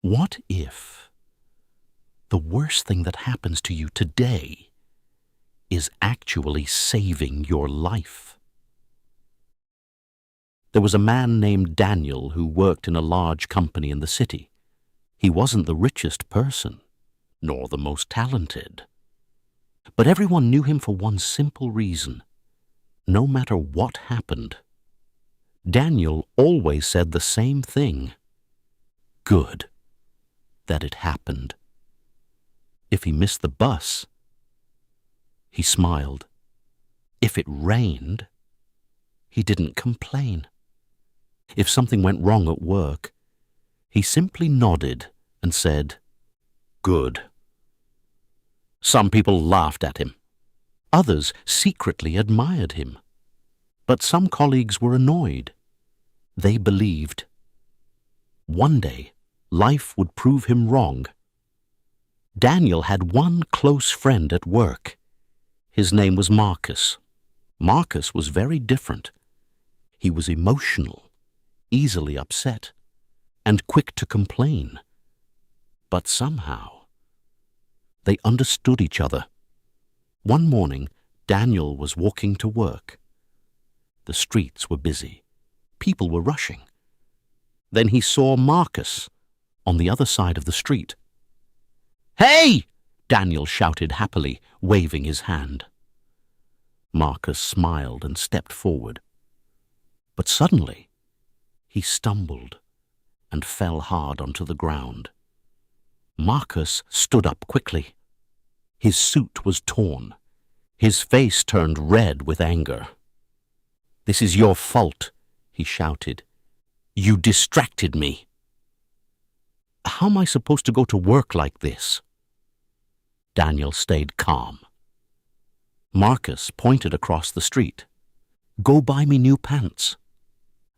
What if the worst thing that happens to you today is actually saving your life? There was a man named Daniel who worked in a large company in the city. He wasn't the richest person, nor the most talented. But everyone knew him for one simple reason. No matter what happened, Daniel always said the same thing. Good that it happened. If he missed the bus, he smiled. If it rained, he didn't complain. If something went wrong at work, he simply nodded and said, "Good." Some people laughed at him. Others secretly admired him. But some colleagues were annoyed. They believed one day life would prove him wrong. Daniel had one close friend at work. His name was Marcus. Marcus was very different. He was emotional, easily upset, and quick to complain. But somehow, they understood each other. One morning, Daniel was walking to work. The streets were busy. People were rushing. Then he saw Marcus on the other side of the street. "Hey!" Daniel shouted happily, waving his hand. Marcus smiled and stepped forward. But suddenly, he stumbled and fell hard onto the ground. Marcus stood up quickly. His suit was torn. His face turned red with anger. "This is your fault," he shouted. "You distracted me." "How am I supposed to go to work like this?" Daniel stayed calm. Marcus pointed across the street. "Go buy me new pants.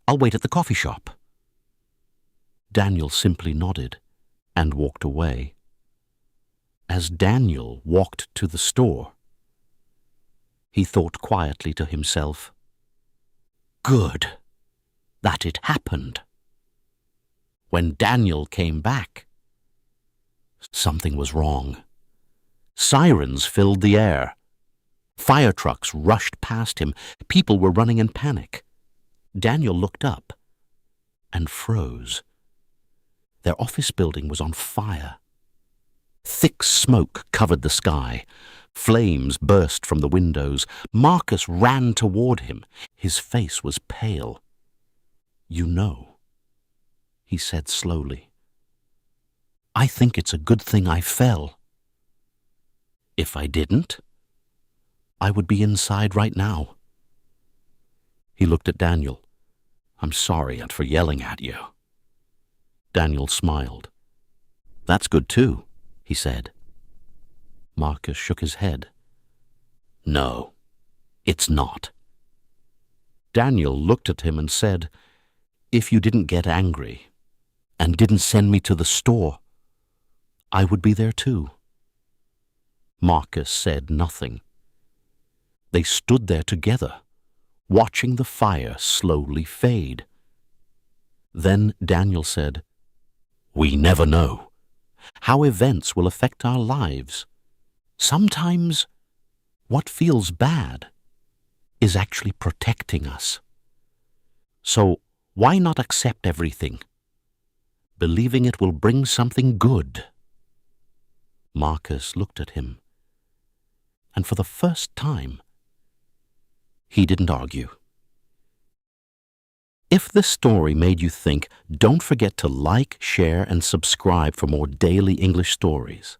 I'll wait at the coffee shop." Daniel simply nodded and walked away. As Daniel walked to the store, he thought quietly to himself, "Good that it happened." When Daniel came back, something was wrong. Sirens filled the air. Fire trucks rushed past him. People were running in panic. Daniel looked up and froze. Their office building was on fire. Thick smoke covered the sky. Flames burst from the windows. Marcus ran toward him. His face was pale. "You know," he said slowly, "I think it's a good thing I fell. If I didn't, I would be inside right now." He looked at Daniel. "I'm sorry for yelling at you." Daniel smiled. "That's good too," he said. Marcus shook his head. "No, it's not." Daniel looked at him and said, "If you didn't get angry and didn't send me to the store, I would be there too." Marcus said nothing. They stood there together, watching the fire slowly fade. Then Daniel said, "We never know how events will affect our lives. Sometimes what feels bad is actually protecting us. So why not accept everything, believing it will bring something good?" Marcus looked at him, and for the first time, he didn't argue. If this story made you think, don't forget to like, share, and subscribe for more daily English stories.